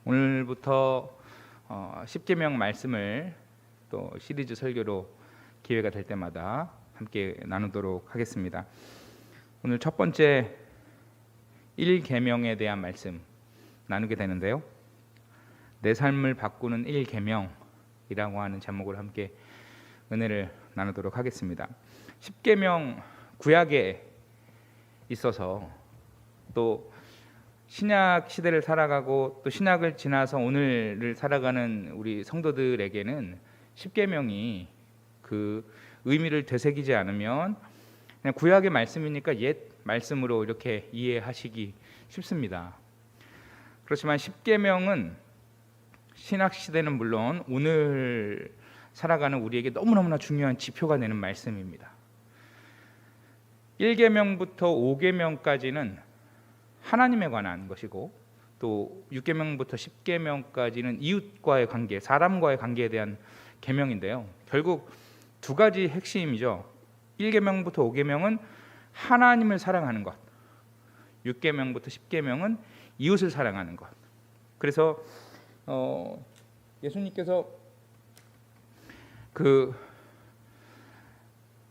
오늘부터 십계명 말씀을 또 시리즈 설교로 기회가 될 때마다 함께 나누도록 하겠습니다. 오늘 첫 번째 1계명에 대한 말씀 나누게 되는데요. 내 삶을 바꾸는 1계명이라고 하는 제목으로 함께 은혜를 나누도록 하겠습니다. 십계명 구약에 있어서 또 신약 시대를 살아가고 또 신약을 지나서 오늘을 살아가는 우리 성도들에게는 십계명이 그 의미를 되새기지 않으면 그냥 구약의 말씀이니까 옛 말씀으로 이렇게 이해하시기 쉽습니다. 그렇지만 십계명은 신약 시대는 물론 오늘 살아가는 우리에게 너무너무나 중요한 지표가 되는 말씀입니다. 1계명부터 5계명까지는 하나님에 관한 것이고 또 6계명부터 10계명까지는 이웃과의 관계, 사람과의 관계에 대한 계명인데요. 결국 두 가지 핵심이죠. 1계명부터 5계명은 하나님을 사랑하는 것, 6계명부터 10계명은 이웃을 사랑하는 것. 그래서 예수님께서 그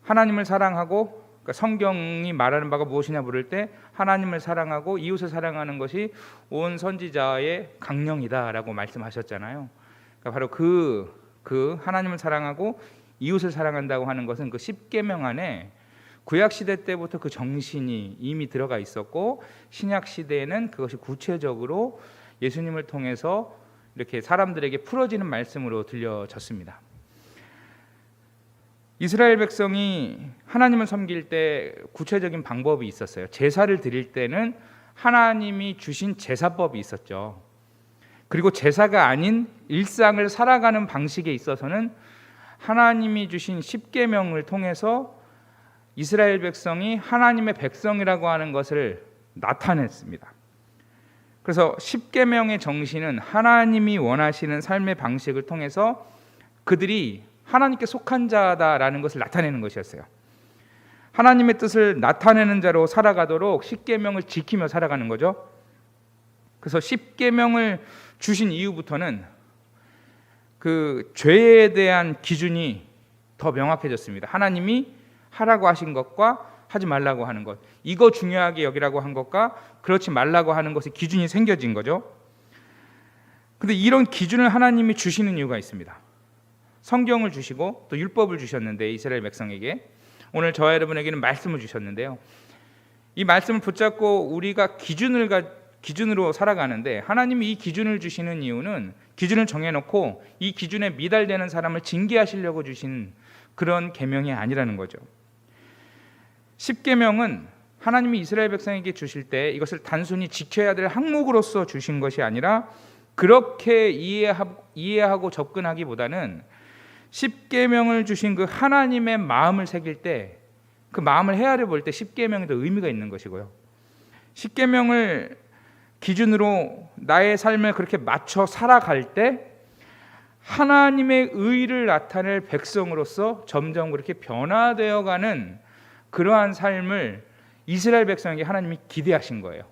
하나님을 사랑하고, 그러니까 성경이 말하는 바가 무엇이냐 물을 때 하나님을 사랑하고 이웃을 사랑하는 것이 온 선지자의 강령이다라고 말씀하셨잖아요. 그러니까 바로 그 하나님을 사랑하고 이웃을 사랑한다고 하는 것은 그 십계명 안에 구약 시대 때부터 그 정신이 이미 들어가 있었고 신약 시대에는 그것이 구체적으로 예수님을 통해서 이렇게 사람들에게 풀어지는 말씀으로 들려졌습니다. 이스라엘 백성이 하나님을 섬길 때 구체적인 방법이 있었어요. 제사를 드릴 때는 하나님이 주신 제사법이 있었죠. 그리고 제사가 아닌 일상을 살아가는 방식에 있어서는 하나님이 주신 십계명을 통해서 이스라엘 백성이 하나님의 백성이라고 하는 것을 나타냈습니다. 그래서 십계명의 정신은 하나님이 원하시는 삶의 방식을 통해서 그들이 하나님께 속한 자다라는 것을 나타내는 것이었어요. 하나님의 뜻을 나타내는 자로 살아가도록 십계명을 지키며 살아가는 거죠. 그래서 십계명을 주신 이후부터는 그 죄에 대한 기준이 더 명확해졌습니다. 하나님이 하라고 하신 것과 하지 말라고 하는 것, 이거 중요하게 여기라고 한 것과 그렇지 말라고 하는 것의 기준이 생겨진 거죠. 근데 이런 기준을 하나님이 주시는 이유가 있습니다. 성경을 주시고 또 율법을 주셨는데 이스라엘 백성에게, 오늘 저와 여러분에게는 말씀을 주셨는데요. 이 말씀을 붙잡고 우리가 기준으로 살아가는데 하나님이 이 기준을 주시는 이유는 기준을 정해놓고 이 기준에 미달되는 사람을 징계하시려고 주신 그런 계명이 아니라는 거죠. 십계명은 하나님이 이스라엘 백성에게 주실 때 이것을 단순히 지켜야 될 항목으로서 주신 것이 아니라 그렇게 이해하고 접근하기보다는 십계명을 주신 그 하나님의 마음을 새길 때 그 마음을 헤아려 볼 때 십계명이 더 의미가 있는 것이고요. 십계명을 기준으로 나의 삶을 그렇게 맞춰 살아갈 때 하나님의 의를 나타낼 백성으로서 점점 그렇게 변화되어가는 그러한 삶을 이스라엘 백성에게 하나님이 기대하신 거예요.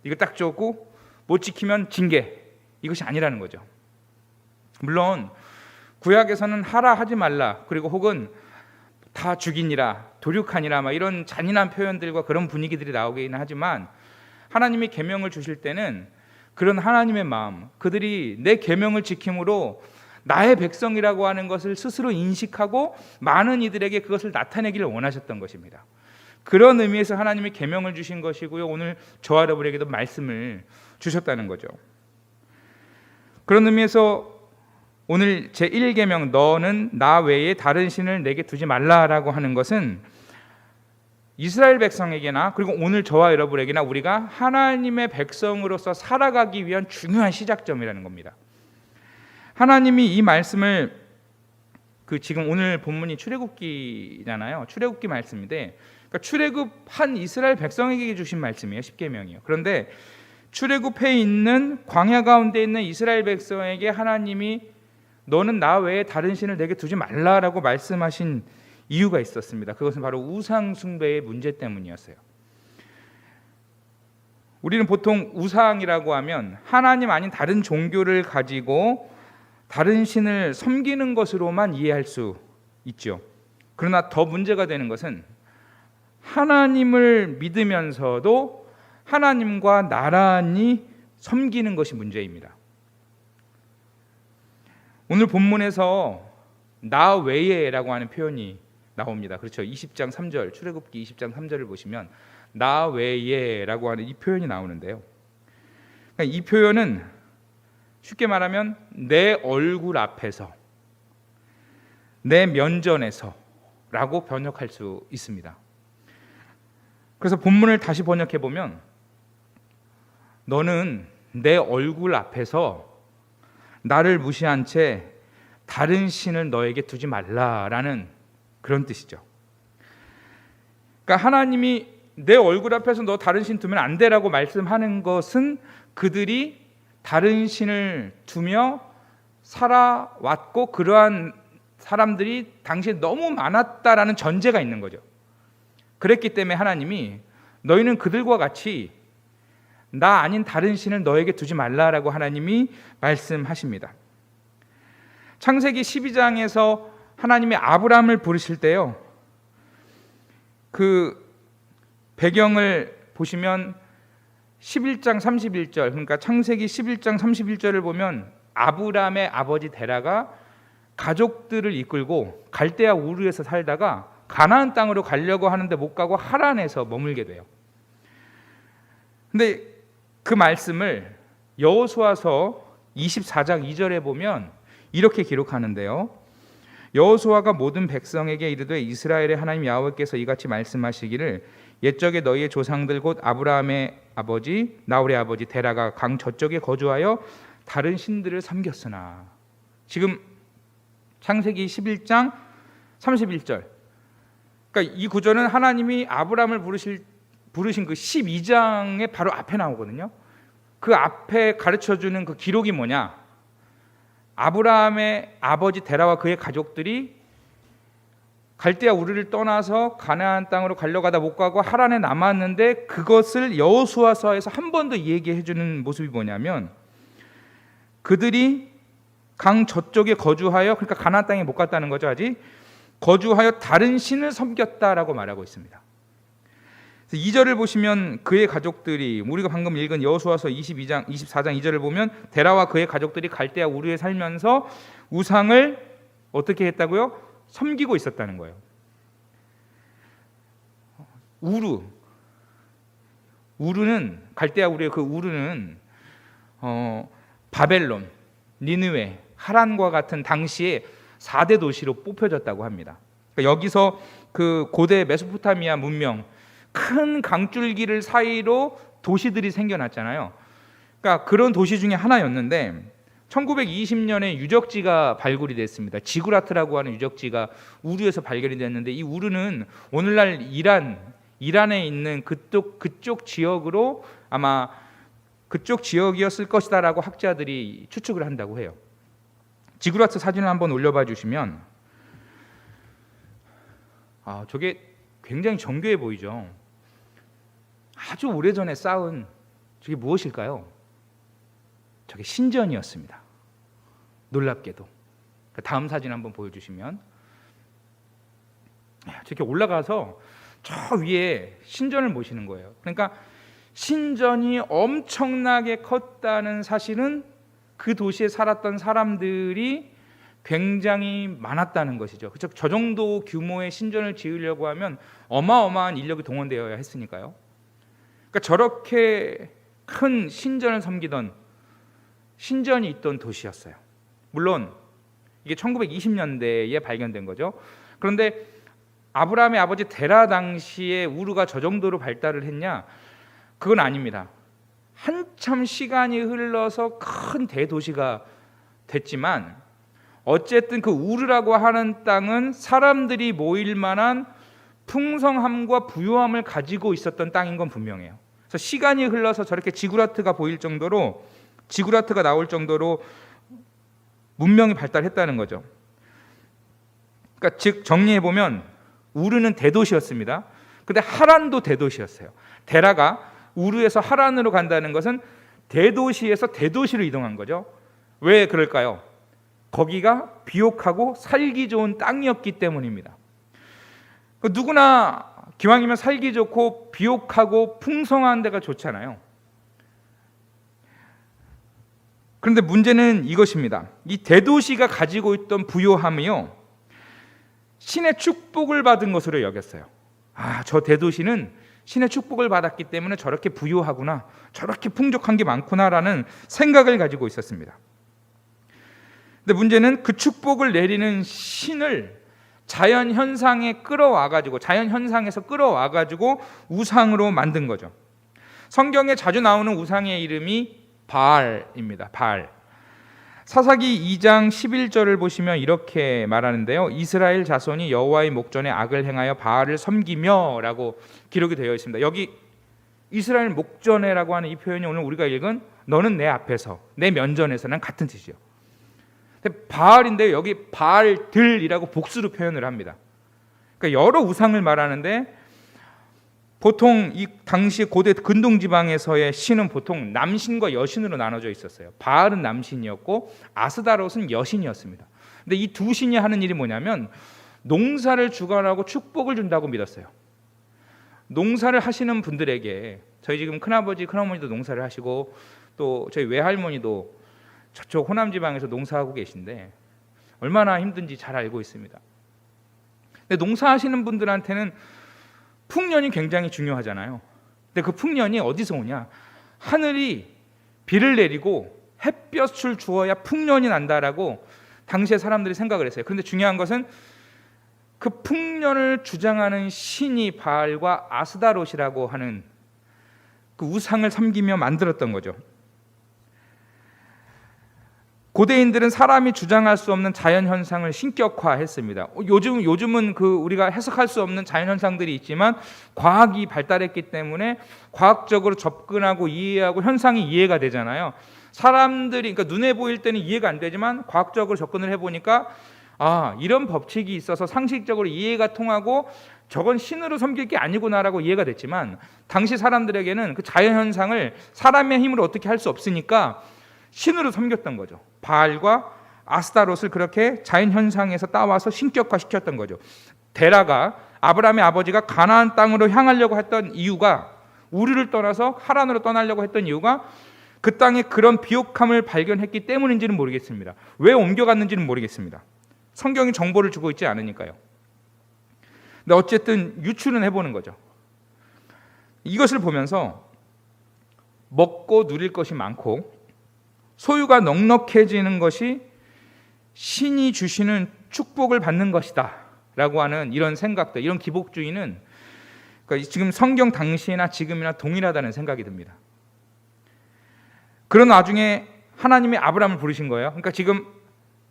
이거 딱 적고 못 지키면 징계, 이것이 아니라는 거죠. 물론 구약에서는 하라 하지 말라, 그리고 혹은 다 죽이니라, 도륙하니라, 막 이런 잔인한 표현들과 그런 분위기들이 나오긴 하지만 하나님이 계명을 주실 때는 그런 하나님의 마음, 그들이 내 계명을 지킴으로 나의 백성이라고 하는 것을 스스로 인식하고 많은 이들에게 그것을 나타내기를 원하셨던 것입니다. 그런 의미에서 하나님이 계명을 주신 것이고요. 오늘 저와 여러분에게도 말씀을 주셨다는 거죠. 그런 의미에서 오늘 제1계명 너는 나 외에 다른 신을 내게 두지 말라라고 하는 것은 이스라엘 백성에게나 그리고 오늘 저와 여러분에게나 우리가 하나님의 백성으로서 살아가기 위한 중요한 시작점이라는 겁니다. 하나님이 이 말씀을 지금 오늘 본문이 출애굽기잖아요. 출애굽기 말씀인데 그러니까 출애굽한 이스라엘 백성에게 주신 말씀이에요. 십계명이요. 그런데 출애굽해 있는 광야 가운데 있는 이스라엘 백성에게 하나님이 너는 나 외에 다른 신을 내게 두지 말라라고 말씀하신 이유가 있었습니다. 그것은 바로 우상 숭배의 문제 때문이었어요. 우리는 보통 우상이라고 하면 하나님 아닌 다른 종교를 가지고 다른 신을 섬기는 것으로만 이해할 수 있죠. 그러나 더 문제가 되는 것은 하나님을 믿으면서도 하나님과 나란히 섬기는 것이 문제입니다. 오늘 본문에서 나 외에라고 하는 표현이 나옵니다. 그렇죠. 20장 3절, 출애굽기 20장 3절을 보시면 나 외에라고 하는 이 표현이 나오는데요. 그러니까 이 표현은 쉽게 말하면 내 얼굴 앞에서, 내 면전에서 라고 번역할 수 있습니다. 그래서 본문을 다시 번역해 보면 너는 내 얼굴 앞에서 나를 무시한 채 다른 신을 너에게 두지 말라라는 그런 뜻이죠. 그러니까 하나님이 내 얼굴 앞에서 너 다른 신 두면 안 되라고 말씀하는 것은 그들이 다른 신을 두며 살아왔고 그러한 사람들이 당시에 너무 많았다라는 전제가 있는 거죠. 그랬기 때문에 하나님이 너희는 그들과 같이 나 아닌 다른 신을 너에게 두지 말라라고 하나님이 말씀하십니다. 창세기 12장에서 하나님이 아브라함을 부르실 때요, 그 배경을 보시면 11장 31절, 그러니까 창세기 11장 31절을 보면 아브라함의 아버지 데라가 가족들을 이끌고 갈대아 우르에서 살다가 가나안 땅으로 가려고 하는데 못 가고 하란에서 머물게 돼요. 근데 그 말씀을 여호수아서 24장 2절에 보면 이렇게 기록하는데요. 여호수아가 모든 백성에게 이르되 이스라엘의 하나님 야훼께서 이같이 말씀하시기를 옛적에 너희의 조상들 곧 아브라함의 아버지 나홀의 아버지 데라가 강 저쪽에 거주하여 다른 신들을 섬겼으나. 지금 창세기 11장 31절, 그러니까 이 구절은 하나님이 아브라함을 부르신 그 12장의 바로 앞에 나오거든요. 그 앞에 가르쳐주는 그 기록이 뭐냐, 아브라함의 아버지 데라와 그의 가족들이 갈대아 우르를 떠나서 가나안 땅으로 가려가다 못 가고 하란에 남았는데, 그것을 여호수아서에서 한 번 더 얘기해 주는 모습이 뭐냐면 그들이 강 저쪽에 거주하여, 그러니까 가나안 땅에 못 갔다는 거죠. 아직 거주하여 다른 신을 섬겼다라고 말하고 있습니다. 2절을 보시면 그의 가족들이, 우리가 방금 읽은 여호수아서 24장 2절을 보면 데라와 그의 가족들이 갈대아 우르에 살면서 우상을 어떻게 했다고요? 섬기고 있었다는 거예요. 우르는 갈대아 우르의 그 우르는 바벨론, 니느웨, 하란과 같은 당시에 4대 도시로 뽑혀졌다고 합니다. 그러니까 여기서 그 고대 메소포타미아 문명, 큰 강줄기를 사이로 도시들이 생겨났잖아요. 그러니까 그런 도시 중에 하나였는데 1920년에 유적지가 발굴이 됐습니다. 지구라트라고 하는 유적지가 우르에서 발견이 됐는데, 이 우르는 오늘날 이란에 있는 그쪽 지역으로 아마 그쪽 지역이었을 것이다라고 학자들이 추측을 한다고 해요. 지구라트 사진을 한번 올려봐 주시면 저게 굉장히 정교해 보이죠. 아주 오래전에 쌓은 저게 무엇일까요? 저게 신전이었습니다. 놀랍게도. 다음 사진 한번 보여주시면 저렇게 올라가서 저 위에 신전을 모시는 거예요. 그러니까 신전이 엄청나게 컸다는 사실은 그 도시에 살았던 사람들이 굉장히 많았다는 것이죠. 그렇죠? 저 정도 규모의 신전을 지으려고 하면 어마어마한 인력이 동원되어야 했으니까요. 그러니까 저렇게 큰 신전을 섬기던 신전이 있던 도시였어요. 물론 이게 1920년대에 발견된 거죠. 그런데 아브라함의 아버지 데라 당시에 우르가 저 정도로 발달을 했냐? 그건 아닙니다. 한참 시간이 흘러서 큰 대도시가 됐지만 어쨌든 그 우르라고 하는 땅은 사람들이 모일 만한 풍성함과 부유함을 가지고 있었던 땅인 건 분명해요. 그래서 시간이 흘러서 저렇게 지구라트가 보일 정도로, 지구라트가 나올 정도로 문명이 발달했다는 거죠. 그러니까 즉 정리해 보면 우르는 대도시였습니다. 근데 하란도 대도시였어요. 데라가 우르에서 하란으로 간다는 것은 대도시에서 대도시로 이동한 거죠. 왜 그럴까요? 거기가 비옥하고 살기 좋은 땅이었기 때문입니다. 누구나 기왕이면 살기 좋고 비옥하고 풍성한 데가 좋잖아요. 그런데 문제는 이것입니다. 이 대도시가 가지고 있던 부요함이요, 신의 축복을 받은 것으로 여겼어요. 저 대도시는 신의 축복을 받았기 때문에 저렇게 부요하구나, 저렇게 풍족한 게 많구나라는 생각을 가지고 있었습니다. 근데 문제는 그 축복을 내리는 신을 자연 현상에 끌어와가지고, 자연 현상에서 끌어와가지고 우상으로 만든 거죠. 성경에 자주 나오는 우상의 이름이 바알입니다. 바알. 사사기 2장 11절을 보시면 이렇게 말하는데요. 이스라엘 자손이 여호와의 목전에 악을 행하여 바알을 섬기며 라고 기록이 되어 있습니다. 여기 이스라엘 목전에라고 하는 이 표현이 오늘 우리가 읽은 너는 내 앞에서, 내 면전에서는 같은 뜻이요. 바알인데 여기 바알들이라고 복수로 표현을 합니다. 그러니까 여러 우상을 말하는데, 보통 이 당시 고대 근동 지방에서의 신은 보통 남신과 여신으로 나눠져 있었어요. 바알은 남신이었고 아스다롯은 여신이었습니다. 근데 이 두 신이 하는 일이 뭐냐면 농사를 주관하고 축복을 준다고 믿었어요. 농사를 하시는 분들에게, 저희 지금 큰아버지 큰어머니도 농사를 하시고 또 저희 외할머니도 저쪽 호남 지방에서 농사하고 계신데 얼마나 힘든지 잘 알고 있습니다. 근데 농사하시는 분들한테는 풍년이 굉장히 중요하잖아요. 근데 그 풍년이 어디서 오냐? 하늘이 비를 내리고 햇볕을 주어야 풍년이 난다라고 당시에 사람들이 생각을 했어요. 그런데 중요한 것은 그 풍년을 주장하는 신이 바알과 아스다롯이라고 하는 그 우상을 섬기며 만들었던 거죠. 고대인들은 사람이 주장할 수 없는 자연 현상을 신격화했습니다. 요즘은 우리가 해석할 수 없는 자연 현상들이 있지만 과학이 발달했기 때문에 과학적으로 접근하고 이해하고 현상이 이해가 되잖아요. 사람들이, 그러니까 눈에 보일 때는 이해가 안 되지만 과학적으로 접근을 해보니까 이런 법칙이 있어서 상식적으로 이해가 통하고 저건 신으로 섬길 게 아니구나라고 이해가 됐지만, 당시 사람들에게는 그 자연 현상을 사람의 힘으로 어떻게 할 수 없으니까 신으로 섬겼던 거죠. 바알과 아스타롯을 그렇게 자연 현상에서 따와서 신격화시켰던 거죠. 데라가, 아브라함의 아버지가 가나안 땅으로 향하려고 했던 이유가, 우르를 떠나서 하란으로 떠나려고 했던 이유가 그 땅에 그런 비옥함을 발견했기 때문인지는 모르겠습니다. 왜 옮겨갔는지는 모르겠습니다. 성경이 정보를 주고 있지 않으니까요. 근데 어쨌든 유추는 해보는 거죠. 이것을 보면서 먹고 누릴 것이 많고 소유가 넉넉해지는 것이 신이 주시는 축복을 받는 것이다 라고 하는 이런 생각들, 이런 기복주의는 그러니까 지금 성경 당시나 지금이나 동일하다는 생각이 듭니다. 그런 와중에 하나님이 아브라함을 부르신 거예요. 그러니까 지금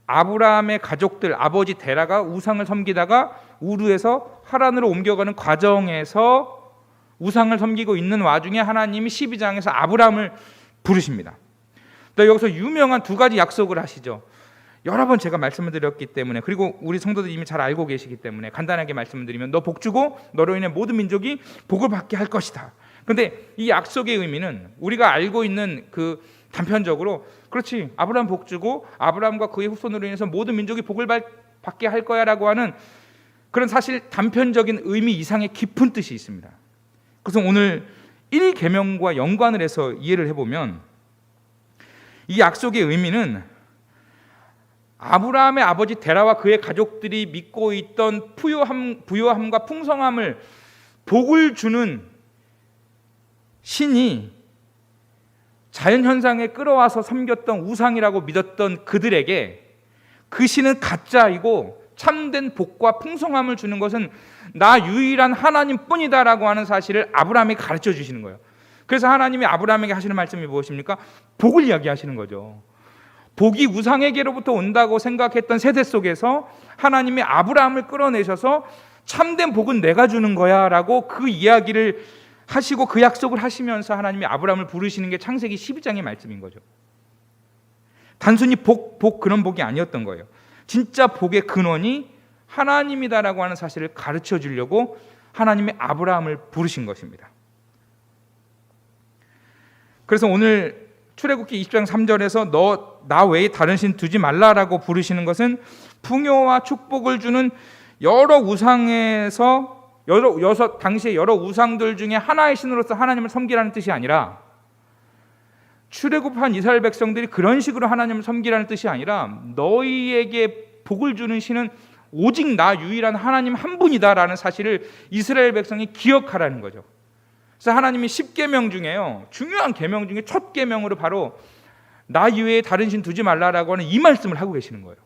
아브라함의 가족들, 아버지 데라가 우상을 섬기다가 우르에서 하란으로 옮겨가는 과정에서 우상을 섬기고 있는 와중에 하나님이 12장에서 아브라함을 부르십니다. 또 여기서 유명한 두 가지 약속을 하시죠. 여러 번 제가 말씀을 드렸기 때문에, 그리고 우리 성도들 이미 잘 알고 계시기 때문에 간단하게 말씀을 드리면, 너 복 주고 너로 인해 모든 민족이 복을 받게 할 것이다. 그런데 이 약속의 의미는 우리가 알고 있는 그 단편적으로, 그렇지, 아브라함 복 주고 아브라함과 그의 후손으로 인해서 모든 민족이 복을 받게 할 거야 라고 하는 그런 사실 단편적인 의미 이상의 깊은 뜻이 있습니다. 그래서 오늘 1계명과 연관을 해서 이해를 해보면 이 약속의 의미는 아브라함의 아버지 데라와 그의 가족들이 믿고 있던 부요함과 풍성함을, 복을 주는 신이 자연현상에 끌어와서 섬겼던 우상이라고 믿었던 그들에게 그 신은 가짜이고 참된 복과 풍성함을 주는 것은 나 유일한 하나님뿐이다 라고 하는 사실을 아브라함이 가르쳐 주시는 거예요. 그래서 하나님이 아브라함에게 하시는 말씀이 무엇입니까? 복을 이야기하시는 거죠. 복이 우상에게로부터 온다고 생각했던 세대 속에서 하나님이 아브라함을 끌어내셔서 참된 복은 내가 주는 거야 라고 그 이야기를 하시고 그 약속을 하시면서 하나님이 아브라함을 부르시는 게 창세기 12장의 말씀인 거죠. 단순히 복 그런 복이 아니었던 거예요. 진짜 복의 근원이 하나님이다라고 하는 사실을 가르쳐 주려고 하나님이 아브라함을 부르신 것입니다. 그래서 오늘 출애굽기 20장 3절에서 너 나 외에 다른 신 두지 말라라고 부르시는 것은 풍요와 축복을 주는 여러 우상에서 당시에 여러 우상들 중에 하나의 신으로서 하나님을 섬기라는 뜻이 아니라, 출애굽한 이스라엘 백성들이 그런 식으로 하나님을 섬기라는 뜻이 아니라, 너희에게 복을 주는 신은 오직 나 유일한 하나님 한 분이다라는 사실을 이스라엘 백성이 기억하라는 거죠. 그래서 하나님이 10계명 중에요, 중요한 계명 중에 첫 계명으로 바로 나 이외에 다른 신 두지 말라라고 하는 이 말씀을 하고 계시는 거예요.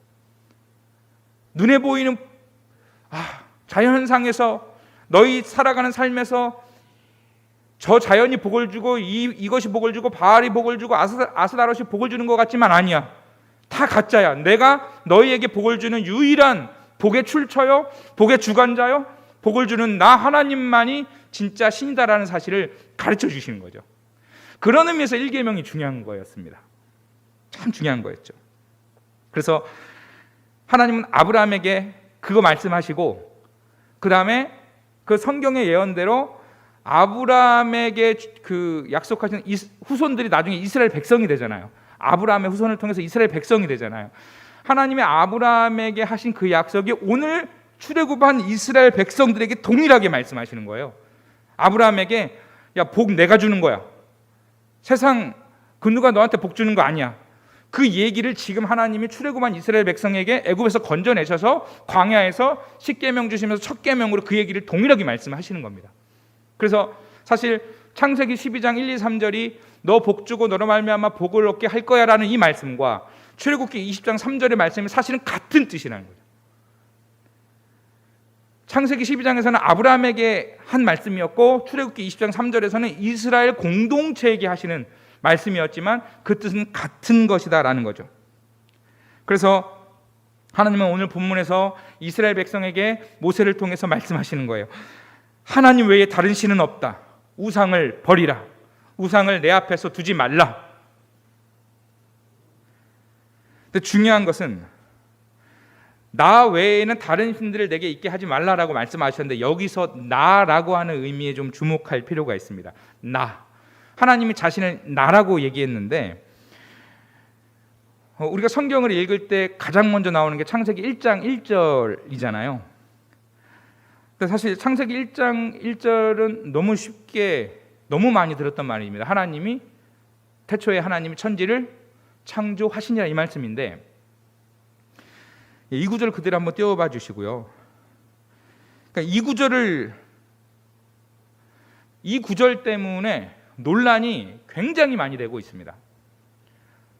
눈에 보이는 자연상에서 너희 살아가는 삶에서 저 자연이 복을 주고 이것이 복을 주고 바알이 복을 주고 아스다롯이 복을 주는 것 같지만 아니야. 다 가짜야. 내가 너희에게 복을 주는 유일한 복의 출처요, 복의 주관자요, 복을 주는 나 하나님만이 진짜 신이다라는 사실을 가르쳐 주시는 거죠. 그런 의미에서 1계명이 중요한 거였습니다. 참 중요한 거였죠. 그래서 하나님은 아브라함에게 그거 말씀하시고, 그 다음에 그 성경의 예언대로 아브라함에게 그 약속하신 후손들이 나중에 이스라엘 백성이 되잖아요. 아브라함의 후손을 통해서 이스라엘 백성이 되잖아요. 하나님이 아브라함에게 하신 그 약속이 오늘 출애굽한 이스라엘 백성들에게 동일하게 말씀하시는 거예요. 아브라함에게 야, 복 내가 주는 거야. 세상 그 누가 너한테 복 주는 거 아니야. 그 얘기를 지금 하나님이 출애굽한 이스라엘 백성에게 애굽에서 건져내셔서 광야에서 10계명 주시면서 첫 계명으로 그 얘기를 동일하게 말씀하시는 겁니다. 그래서 사실 창세기 12장 1, 2, 3절이 너 복 주고 너로 말미암아 복을 얻게 할 거야 라는 이 말씀과 출애굽기 20장 3절의 말씀이 사실은 같은 뜻이라는 거죠. 창세기 12장에서는 아브라함에게 한 말씀이었고, 출애굽기 20장 3절에서는 이스라엘 공동체에게 하시는 말씀이었지만 그 뜻은 같은 것이다라는 거죠. 그래서 하나님은 오늘 본문에서 이스라엘 백성에게 모세를 통해서 말씀하시는 거예요. 하나님 외에 다른 신은 없다. 우상을 버리라. 우상을 내 앞에서 두지 말라. 근데 중요한 것은 나 외에는 다른 신들을 내게 있게 하지 말라라고 말씀하셨는데, 여기서 나라고 하는 의미에 좀 주목할 필요가 있습니다. 나. 하나님이 자신을 나라고 얘기했는데, 우리가 성경을 읽을 때 가장 먼저 나오는 게 창세기 1장 1절이잖아요. 근데 사실 창세기 1장 1절은 너무 쉽게 너무 많이 들었던 말입니다. 하나님이 태초에 하나님이 천지를 창조하시니라 이 말씀인데, 이 구절 그대로 한번 띄워봐 주시고요. 그러니까 이 구절 때문에 논란이 굉장히 많이 되고 있습니다.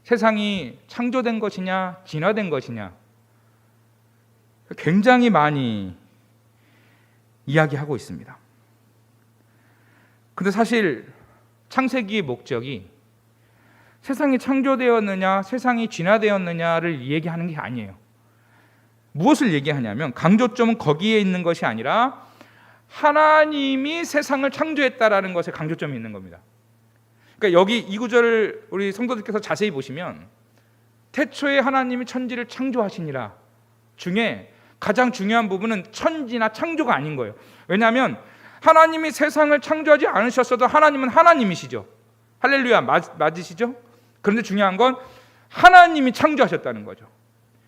세상이 창조된 것이냐 진화된 것이냐 굉장히 많이 이야기하고 있습니다. 근데 사실 창세기의 목적이 세상이 창조되었느냐 세상이 진화되었느냐를 얘기하는 게 아니에요. 무엇을 얘기하냐면, 강조점은 거기에 있는 것이 아니라 하나님이 세상을 창조했다라는 것에 강조점이 있는 겁니다. 그러니까 여기 이 구절을 우리 성도들께서 자세히 보시면 태초에 하나님이 천지를 창조하시니라 중에 가장 중요한 부분은 천지나 창조가 아닌 거예요. 왜냐하면 하나님이 세상을 창조하지 않으셨어도 하나님은 하나님이시죠. 할렐루야, 맞으시죠? 그런데 중요한 건 하나님이 창조하셨다는 거죠.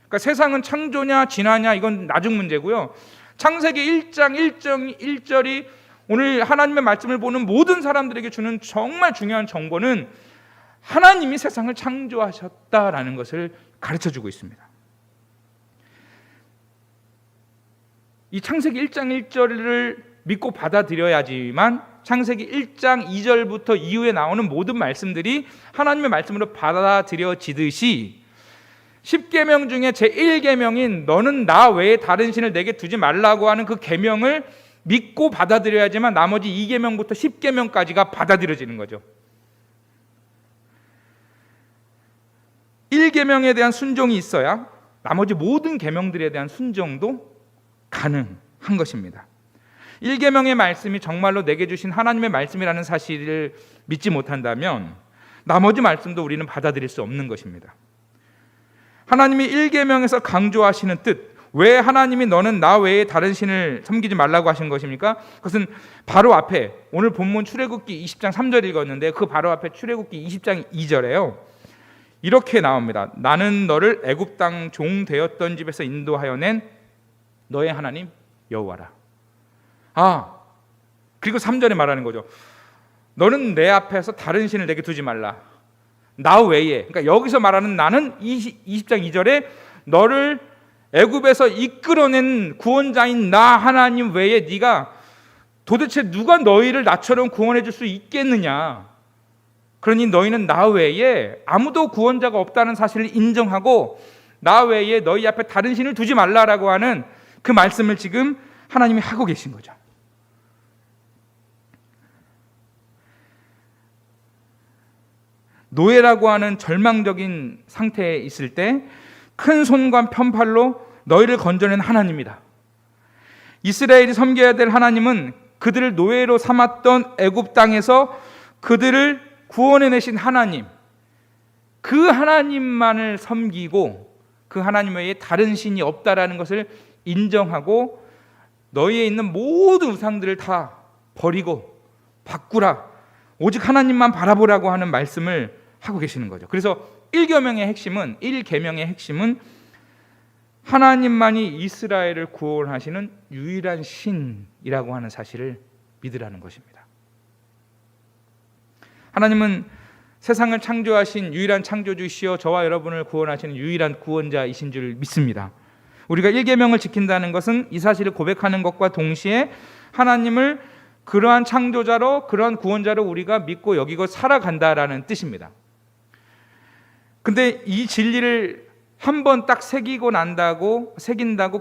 그러니까 세상은 창조냐 진화냐 이건 나중 문제고요. 창세기 1장 1절이 오늘 하나님의 말씀을 보는 모든 사람들에게 주는 정말 중요한 정보는 하나님이 세상을 창조하셨다라는 것을 가르쳐주고 있습니다. 이 창세기 1장 1절을 믿고 받아들여야지만 창세기 1장 2절부터 이후에 나오는 모든 말씀들이 하나님의 말씀으로 받아들여지듯이 10계명 중에 제1계명인 너는 나 외에 다른 신을 내게 두지 말라고 하는 그 계명을 믿고 받아들여야지만 나머지 2계명부터 10계명까지가 받아들여지는 거죠. 1계명에 대한 순종이 있어야 나머지 모든 계명들에 대한 순종도 가능한 것입니다. 1계명의 말씀이 정말로 내게 주신 하나님의 말씀이라는 사실을 믿지 못한다면 나머지 말씀도 우리는 받아들일 수 없는 것입니다. 하나님이 1계명에서 강조하시는 뜻, 왜 하나님이 너는 나 외에 다른 신을 섬기지 말라고 하신 것입니까? 그것은 바로 앞에 오늘 본문 출애굽기 20장 3절 읽었는데 그 바로 앞에 출애굽기 20장 2절에요. 이렇게 나옵니다. 나는 너를 애굽 땅 종 되었던 집에서 인도하여 낸 너의 하나님 여호와라. 그리고 3절에 말하는 거죠. 너는 내 앞에서 다른 신을 내게 두지 말라. 나 외에. 그러니까 여기서 말하는 나는 20장 2절에 너를 애굽에서 이끌어낸 구원자인 나 하나님 외에 네가 도대체 누가 너희를 나처럼 구원해 줄 수 있겠느냐. 그러니 너희는 나 외에 아무도 구원자가 없다는 사실을 인정하고 나 외에 너희 앞에 다른 신을 두지 말라라고 하는 그 말씀을 지금 하나님이 하고 계신 거죠. 노예라고 하는 절망적인 상태에 있을 때 큰 손과 편팔로 너희를 건져낸 하나님이다. 이스라엘이 섬겨야 될 하나님은 그들을 노예로 삼았던 애굽 땅에서 그들을 구원해내신 하나님, 그 하나님만을 섬기고 그 하나님 외에 다른 신이 없다라는 것을 인정하고 너희에 있는 모든 우상들을 다 버리고 바꾸라, 오직 하나님만 바라보라고 하는 말씀을 하고 계시는 거죠. 그래서 1계명의 핵심은 하나님만이 이스라엘을 구원하시는 유일한 신이라고 하는 사실을 믿으라는 것입니다. 하나님은 세상을 창조하신 유일한 창조주이시여 저와 여러분을 구원하시는 유일한 구원자이신 줄 믿습니다. 우리가 1계명을 지킨다는 것은 이 사실을 고백하는 것과 동시에 하나님을 그러한 창조자로, 그러한 구원자로 우리가 믿고 여기고 살아간다라는 뜻입니다. 근데 이 진리를 한번 딱 새긴다고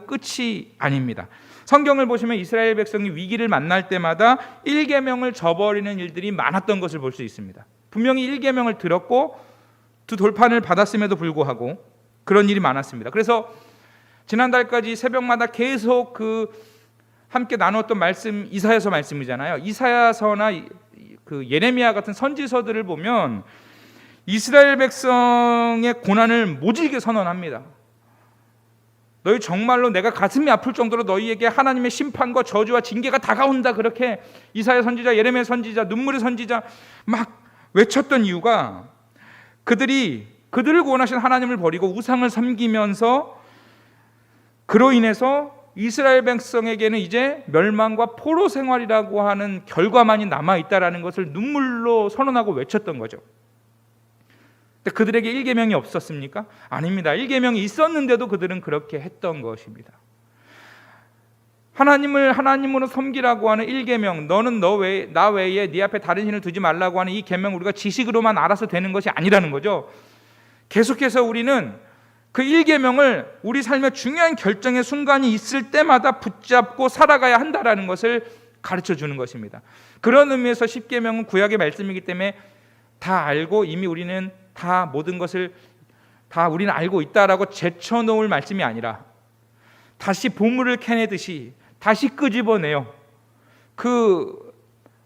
끝이 아닙니다. 성경을 보시면 이스라엘 백성이 위기를 만날 때마다 1계명을 저버리는 일들이 많았던 것을 볼 수 있습니다. 분명히 1계명을 들었고 두 돌판을 받았음에도 불구하고 그런 일이 많았습니다. 그래서 지난달까지 새벽마다 계속 함께 나누었던 말씀 이사야서 말씀이잖아요. 이사야서나 그 예레미야 같은 선지서들을 보면 이스라엘 백성의 고난을 모질게 선언합니다. 너희 정말로 내가 가슴이 아플 정도로 너희에게 하나님의 심판과 저주와 징계가 다가온다, 그렇게 이사야 선지자, 예레미야 선지자, 눈물의 선지자 막 외쳤던 이유가 그들을 구원하신 하나님을 버리고 우상을 섬기면서 그로 인해서 이스라엘 백성에게는 이제 멸망과 포로 생활이라고 하는 결과만이 남아있다라는 것을 눈물로 선언하고 외쳤던 거죠. 근데 그들에게 1계명이 없었습니까? 아닙니다. 1계명이 있었는데도 그들은 그렇게 했던 것입니다. 하나님을 하나님으로 섬기라고 하는 1계명, 너는 나 외에 네 앞에 다른 신을 두지 말라고 하는 이 계명, 우리가 지식으로만 알아서 되는 것이 아니라는 거죠. 계속해서 우리는 그 1계명을 우리 삶의 중요한 결정의 순간이 있을 때마다 붙잡고 살아가야 한다라는 것을 가르쳐 주는 것입니다. 그런 의미에서 10계명은 구약의 말씀이기 때문에 다 알고 이미 우리는 다 모든 것을 다 우리는 알고 있다라고 제쳐놓을 말씀이 아니라 다시 보물을 캐내듯이 다시 끄집어내요. 그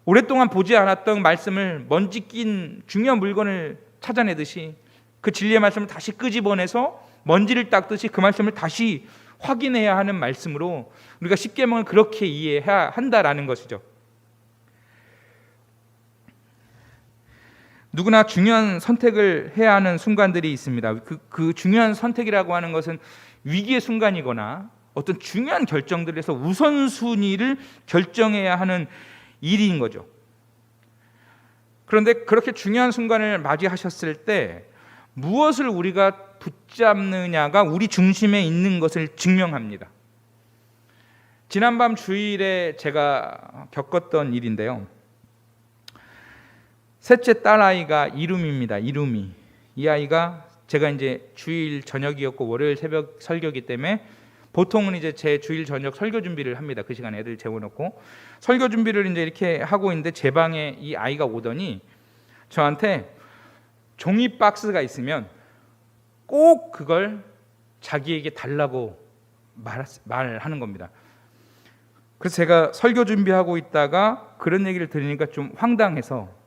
오랫동안 보지 않았던 말씀을 먼지 낀 중요한 물건을 찾아내듯이 그 진리의 말씀을 다시 끄집어내서 먼지를 닦듯이 그 말씀을 다시 확인해야 하는 말씀으로 우리가 10계명을 그렇게 이해해야 한다라는 것이죠. 누구나 중요한 선택을 해야 하는 순간들이 있습니다. 그 중요한 선택이라고 하는 것은 위기의 순간이거나 어떤 중요한 결정들에서 우선순위를 결정해야 하는 일인 거죠. 그런데 그렇게 중요한 순간을 맞이하셨을 때 무엇을 우리가 붙잡느냐가 우리 중심에 있는 것을 증명합니다. 지난밤 주일에 제가 겪었던 일인데요. 셋째 딸아이가 이룸입니다. 이룸이. 이 아이가 제가 이제 주일 저녁이었고 월요일 새벽 설교기 때문에 보통은 이제 제 주일 저녁 설교 준비를 합니다. 그 시간에 애들 재워놓고 설교 준비를 이제 이렇게 하고 있는데 제 방에 이 아이가 오더니 저한테 종이 박스가 있으면 꼭 그걸 자기에게 달라고 말하는 겁니다. 그래서 제가 설교 준비하고 있다가 그런 얘기를 들으니까 좀 황당해서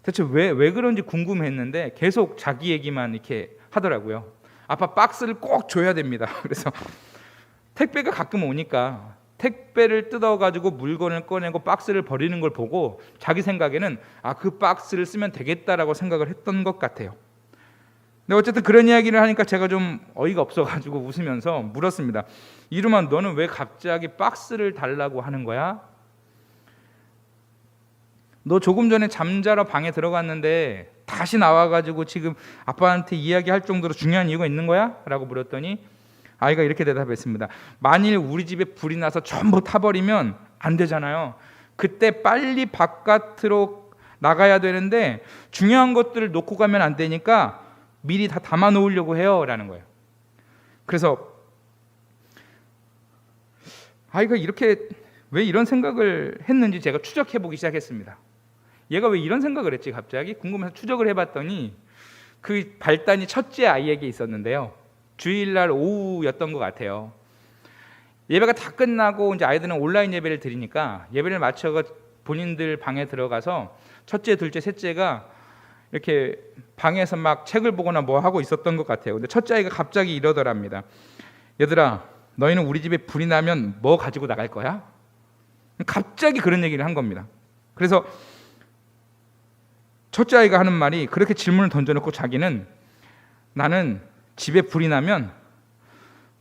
대체 왜 그런지 궁금했는데 계속 자기 얘기만 이렇게 하더라고요. 아빠 박스를 꼭 줘야 됩니다. 그래서 택배가 가끔 오니까 택배를 뜯어가지고 물건을 꺼내고 박스를 버리는 걸 보고 자기 생각에는 그 박스를 쓰면 되겠다라고 생각을 했던 것 같아요. 근데 어쨌든 그런 이야기를 하니까 제가 좀 어이가 없어가지고 웃으면서 물었습니다. 이름아, 너는 왜 갑자기 박스를 달라고 하는 거야? 너 조금 전에 잠자러 방에 들어갔는데 다시 나와가지고 지금 아빠한테 이야기할 정도로 중요한 이유가 있는 거야? 라고 물었더니 아이가 이렇게 대답했습니다. 만일 우리 집에 불이 나서 전부 타버리면 안 되잖아요. 그때 빨리 바깥으로 나가야 되는데 중요한 것들을 놓고 가면 안 되니까 미리 다 담아 놓으려고 해요 라는 거예요. 그래서 아이가 이렇게 왜 이런 생각을 했는지 제가 추적해 보기 시작했습니다. 얘가 왜 이런 생각을 했지 갑자기 궁금해서 추적을 해봤더니 그 발단이 첫째 아이에게 있었는데요. 주일날 오후였던 것 같아요. 예배가 다 끝나고 이제 아이들은 온라인 예배를 드리니까 예배를 마쳐서 본인들 방에 들어가서 첫째, 둘째, 셋째가 이렇게 방에서 막 책을 보거나 뭐 하고 있었던 것 같아요. 근데 첫째 아이가 갑자기 이러더랍니다. 얘들아, 너희는 우리 집에 불이 나면 뭐 가지고 나갈 거야? 갑자기 그런 얘기를 한 겁니다. 그래서 첫째 아이가 하는 말이 그렇게 질문을 던져놓고 자기는 나는 집에 불이 나면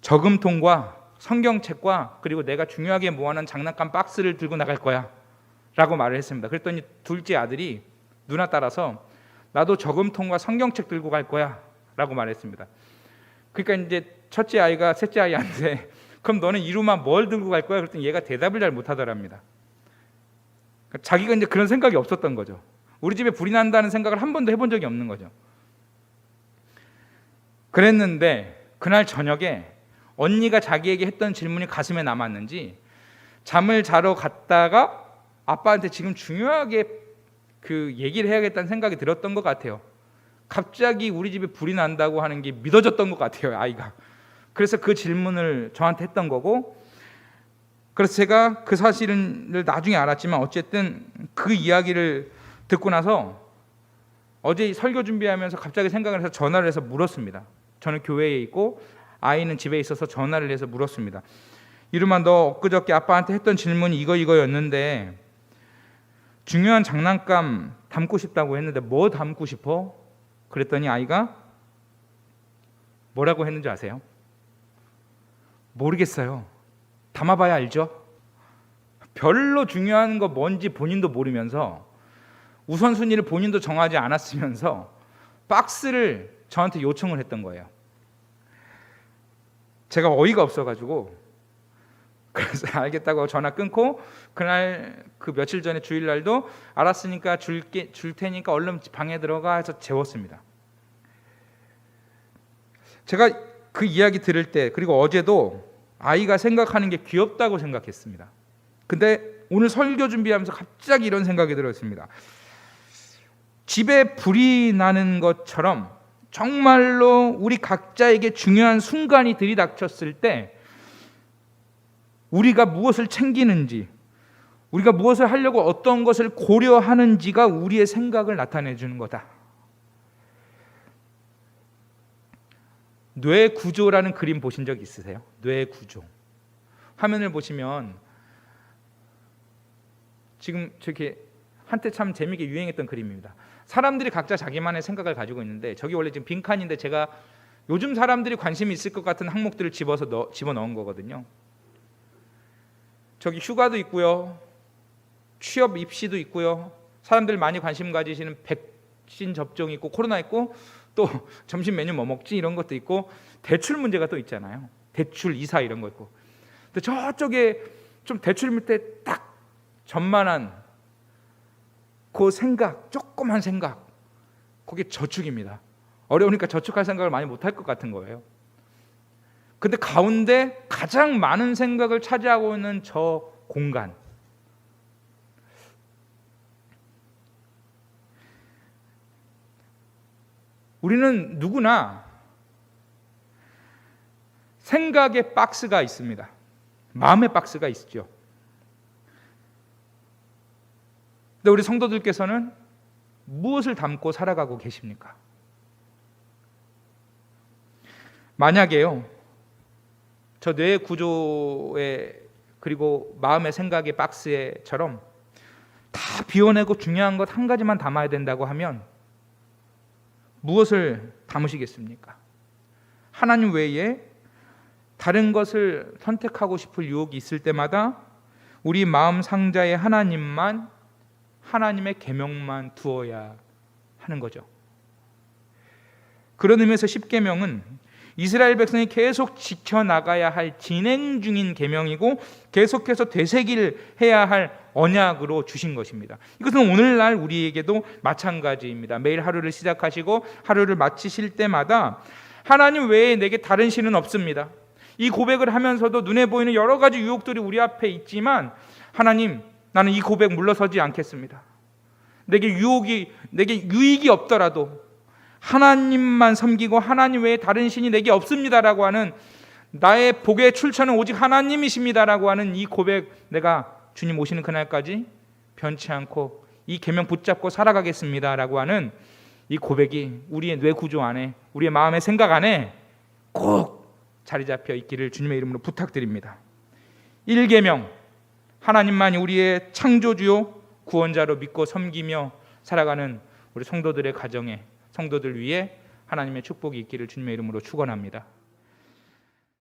저금통과 성경책과 그리고 내가 중요하게 모아놓은 장난감 박스를 들고 나갈 거야 라고 말을 했습니다. 그랬더니 둘째 아들이 누나 따라서 나도 저금통과 성경책 들고 갈 거야 라고 말했습니다. 그러니까 이제 첫째 아이가 셋째 아이한테 그럼 너는 이루마 뭘 들고 갈 거야? 그랬더니 얘가 대답을 잘 못하더랍니다. 그러니까 자기가 이제 그런 생각이 없었던 거죠. 우리 집에 불이 난다는 생각을 한 번도 해본 적이 없는 거죠. 그랬는데 그날 저녁에 언니가 자기에게 했던 질문이 가슴에 남았는지 잠을 자러 갔다가 아빠한테 지금 중요하게 그 얘기를 해야겠다는 생각이 들었던 것 같아요. 갑자기 우리 집에 불이 난다고 하는 게 믿어졌던 것 같아요, 아이가. 그래서 그 질문을 저한테 했던 거고, 그래서 제가 그 사실을 나중에 알았지만 어쨌든 그 이야기를 듣고 나서 어제 설교 준비하면서 갑자기 생각을 해서 전화를 해서 물었습니다. 저는 교회에 있고 아이는 집에 있어서 전화를 해서 물었습니다. 이름아, 너 엊그저께 아빠한테 했던 질문이 이거였는데 중요한 장난감 담고 싶다고 했는데 뭐 담고 싶어? 그랬더니 아이가 뭐라고 했는지 아세요? 모르겠어요. 담아봐야 알죠? 별로 중요한 거 뭔지 본인도 모르면서 우선순위를 본인도 정하지 않았으면서 박스를 저한테 요청을 했던 거예요. 제가 어이가 없어가지고 그래서 알겠다고 전화 끊고 그날 그 며칠 전에 주일날도 알았으니까 줄 테니까 얼른 방에 들어가 해서 재웠습니다. 제가 그 이야기 들을 때 그리고 어제도 아이가 생각하는 게 귀엽다고 생각했습니다. 근데 오늘 설교 준비하면서 갑자기 이런 생각이 들었습니다. 집에 불이 나는 것처럼 정말로 우리 각자에게 중요한 순간이 들이닥쳤을 때 우리가 무엇을 챙기는지, 우리가 무엇을 하려고 어떤 것을 고려하는지가 우리의 생각을 나타내 주는 거다. 뇌 구조라는 그림 보신 적 있으세요? 뇌 구조. 화면을 보시면 지금 저렇게 한때 참 재미있게 유행했던 그림입니다. 사람들이 각자 자기만의 생각을 가지고 있는데 저기 원래 지금 빈칸인데 제가 요즘 사람들이 관심이 있을 것 같은 항목들을 집어넣은 거거든요. 저기 휴가도 있고요. 취업 입시도 있고요. 사람들 많이 관심 가지시는 백신 접종이 있고 코로나 있고 또 점심 메뉴 뭐 먹지 이런 것도 있고 대출 문제가 또 있잖아요. 대출 이사 이런 거 있고. 근데 저쪽에 좀 대출 밑에 딱 전만한 그 생각, 조그만 생각, 그게 저축입니다. 어려우니까 저축할 생각을 많이 못할 것 같은 거예요. 근데 가운데 가장 많은 생각을 차지하고 있는 저 공간, 우리는 누구나 생각의 박스가 있습니다. 마음의 박스가 있죠. 근데 우리 성도들께서는 무엇을 담고 살아가고 계십니까? 만약에요, 저 뇌 구조의 그리고 마음의 생각의 박스에처럼 다 비워내고 중요한 것 한 가지만 담아야 된다고 하면 무엇을 담으시겠습니까? 하나님 외에 다른 것을 선택하고 싶을 유혹이 있을 때마다 우리 마음 상자에 하나님만, 하나님의 계명만 두어야 하는 거죠. 그런 의미에서 십계명은 이스라엘 백성이 계속 지켜나가야 할 진행 중인 계명이고 계속해서 되새길해야 할 언약으로 주신 것입니다. 이것은 오늘날 우리에게도 마찬가지입니다. 매일 하루를 시작하시고 하루를 마치실 때마다 하나님 외에 내게 다른 신은 없습니다. 이 고백을 하면서도 눈에 보이는 여러 가지 유혹들이 우리 앞에 있지만 하나님, 나는 이 고백 물러서지 않겠습니다. 내게 유익이 없더라도 하나님만 섬기고 하나님 외에 다른 신이 내게 없습니다라고 하는, 나의 복의 출처는 오직 하나님이십니다라고 하는 이 고백, 내가 주님 오시는 그날까지 변치 않고 이 계명 붙잡고 살아가겠습니다라고 하는 이 고백이 우리의 뇌 구조 안에, 우리의 마음의 생각 안에 꼭 자리 잡혀 있기를 주님의 이름으로 부탁드립니다. 1계명, 하나님만이 우리의 창조주요 구원자로 믿고 섬기며 살아가는 우리 성도들의 가정에, 성도들 위해 하나님의 축복이 있기를 주님의 이름으로 축원합니다.